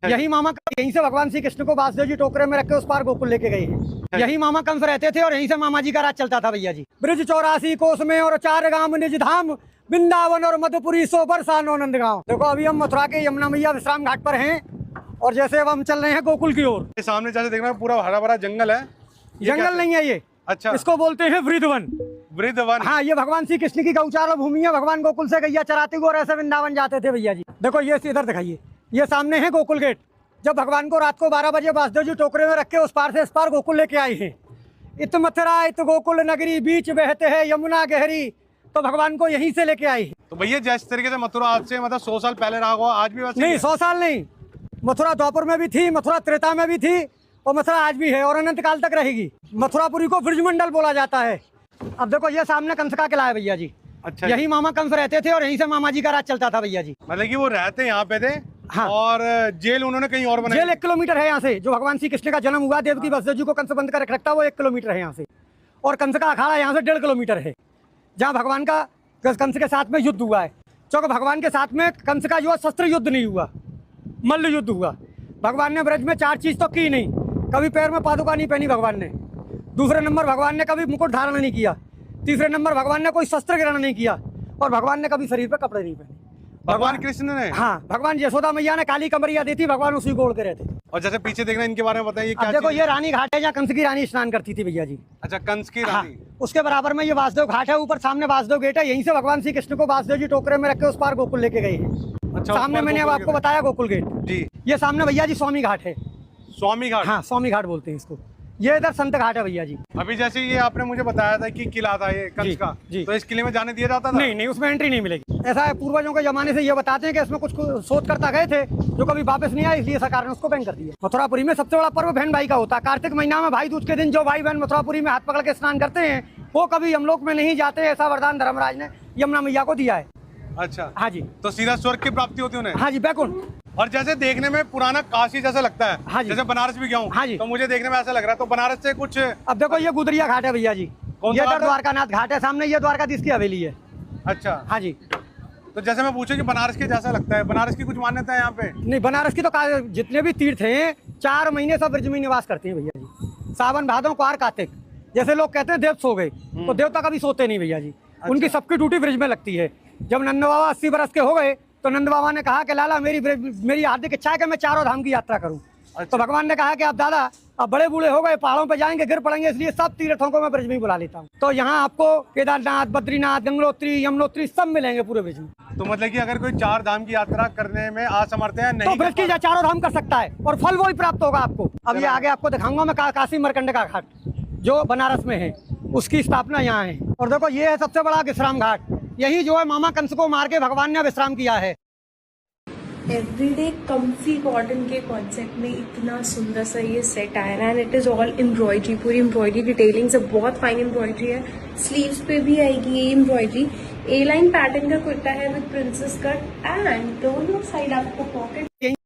यही मामा यहीं से भगवान श्री कृष्ण को वासुदेव जी टोकरे में रख के उस पार गोकुल लेके गए हैं। यही मामा कंस रहते थे और यहीं से मामा जी का राज चलता था भैया जी। ब्रिज 84 कोस में और 4 गांव निज धाम, वृंदावन और मधुपुरी 100 बरसा नौनंद गाँव। देखो अभी हम मथुरा के यमुना मैया विश्राम घाट पर हैं और जैसे अब हम चल रहे हैं गोकुल की ओर। सामने जैसे देखना पूरा हरा भरा जंगल है। जंगल नहीं है ये, अच्छा, इसको बोलते हैं वृंदावन। वृंदावन, हाँ, ये भगवान श्री कृष्ण की गौचार भूमि है। भगवान गोकुल से गैया चराते हुए और ऐसे वृंदावन जाते थे भैया जी। देखो ये इधर दिखाइए, ये सामने है गोकुल गेट। जब भगवान को रात को 12 बजे वासुदेव जी टोकरे में रख के उस पार से इस पार गोकुल लेके आए हैं। इत मथुरा इत गोकुल नगरी, बीच बहते हैं यमुना गहरी, तो भगवान को यहीं से लेके आए हैं। तो भैया जिस तरीके से मथुरा आज से मतलब 100 साल पहले रहा होगा, आज भी वैसे नहीं, 100 साल नहीं। मथुरा द्वापर में भी थी, मथुरा त्रेता में भी थी और मथुरा आज भी है और अनंत काल तक रहेगी। मथुरापुरी को ब्रजमंडल बोला जाता है। अब देखो ये सामने कंस का किला है भैया जी। अच्छा, यही मामा कंस रहते थे और यहीं से मामा जी का राज चलता था भैया जी। मतलब कि वो रहते यहाँ पे थे। हाँ। और जेल उन्होंने कहीं और बनाई। जेल 1 किलोमीटर है यहाँ से। जो भगवान श्री कृष्ण का जन्म हुआ, देवकी वसुदेव जी को कंस बंद कर रखता, वो 1 किलोमीटर है यहाँ से। और कंस का अखाड़ा यहाँ से 1.5 किलोमीटर है, जहाँ भगवान का कंस के साथ में युद्ध हुआ है। क्योंकि भगवान के साथ में कंस का जो शस्त्र युद्ध नहीं हुआ, मल्ल युद्ध हुआ। भगवान ने ब्रज में 4 चीज तो की नहीं। कभी पैर में पादुका नहीं पहनी भगवान ने। दूसरे नंबर भगवान ने कभी मुकुट धारण नहीं किया। तीसरे नंबर भगवान ने कोई शस्त्र ग्रहण नहीं किया और भगवान ने कभी शरीर पर कपड़े नहीं पहने। भगवान कृष्ण ने? हाँ, भगवान यशोदा मैया ने काली कमरिया दी थी, भगवान उसी को ओढ़ के रहते। और जैसे पीछे देखना, इनके बारे में बताइए क्या? देखो ये रानी घाट है, जहाँ कंस की रानी स्नान करती थी भैया जी। अच्छा, कंस की हाँ, रानी। उसके बराबर में ये वासुदेव घाट है। ऊपर सामने वासुदेव गेट है। यहीं से भगवान श्री कृष्ण को वासुदेव जी टोकरे में रख के उस पार गोकुल लेके गए हैं। अच्छा, सामने मैंने अब आपको बताया गोकुल गेट जी। ये सामने भैया जी स्वामी घाट है। स्वामी घाट? हाँ, स्वामी घाट बोलते हैं इसको। ये इधर संत घाट है भैया जी। अभी जैसे ये आपने मुझे बताया था कि किला था ये कंस का, तो इस किले में जाने दिया जाता था? नहीं नहीं, उसमें एंट्री नहीं मिलेगी। ऐसा है, पूर्वजों के जमाने से ये बताते हैं कि इसमें कुछ शोध करता गए थे जो कभी वापस नहीं आया, इसलिए सरकार ने उसको बैन कर दिया। मथुरापुरी में सबसे बड़ा पर्व बहन भाई का होता है। कार्तिक महीना में भाई दूज के दिन जो भाई बहन मथुरापुरी में हाथ पकड़ के स्नान करते हैं वो कभी यमलोक में नहीं जाते। ऐसा वरदान धर्मराज ने यमुना मैया को दिया है। अच्छा, हाँ जी। तो सीधा स्वर्ग की प्राप्ति होती है उन्हें? हाँ जी, बैकुंठ। और जैसे देखने में पुराना काशी जैसा लगता है। हाँ जी। जैसे बनारस भी गया हूँ। हाँ जी। तो मुझे देखने में ऐसा लग रहा है, तो बनारस से कुछ। अब देखो ये गुदरिया घाट है भैया जी। ये द्वारकानाथ घाट है सामने, ये द्वारकाधीश की हवेली है। अच्छा, हाँ जी। तो जैसे मैं पूछूं कि बनारस के जैसा लगता है, बनारस की कुछ मान्यता है यहाँ पे? नहीं, बनारस की तो जितने भी तीर्थ हैं 4 महीने सब ब्रज में निवास करते हैं भैया जी। सावन भादों क्वार कार्तिक। जैसे लोग कहते हैं देव सो गए, तो देवता कभी सोते नहीं भैया जी। उनकी सबकी ड्यूटी ब्रज में लगती है। जब नंद बाबा 80 बरस के हो गए तो नंद बाबा ने कहा कि लाला मेरी हार्दिक इच्छा है कि मैं 4 धाम की यात्रा करूं। अच्छा। तो भगवान ने कहा कि अब दादा अब बड़े बूढ़े हो गए, पहाड़ों पे जाएंगे, गिर पड़ेंगे, इसलिए सब तीर्थों को मैं ब्रज में ही बुला लेता हूँ। तो यहाँ आपको केदारनाथ, बद्रीनाथ, गंगोत्री, यमुनोत्री सब मिलेंगे पूरे ब्रज में। तो मतलब कि अगर कोई 4 धाम की यात्रा करने में असमर्थ है, नहीं तो ब्रज की 4 धाम कर सकता है और फल वही प्राप्त होगा आपको। अब ये आगे आपको दिखाऊंगा मैं काशी मरकंड का घाट जो बनारस में है, उसकी स्थापना यहाँ है। और देखो ये है सबसे बड़ा विश्राम घाट। यही जो है मामा कंस को मार के भगवान ने विश्राम किया है। एवरीडे कम्फी कॉटन के कॉन्सेप्ट में इतना सुंदर सा ये सेट आया ना, and it is all embroidery, पूरी एम्ब्रॉयडरी डिटेलिंग से बहुत फाइन एम्ब्रॉयडरी है। स्लीव्स पे भी आएगी ये एम्ब्रॉयडरी। ए लाइन पैटर्न का कुर्ता है विद प्रिंसेस कट एंड दोनों साइड आपको पॉकेट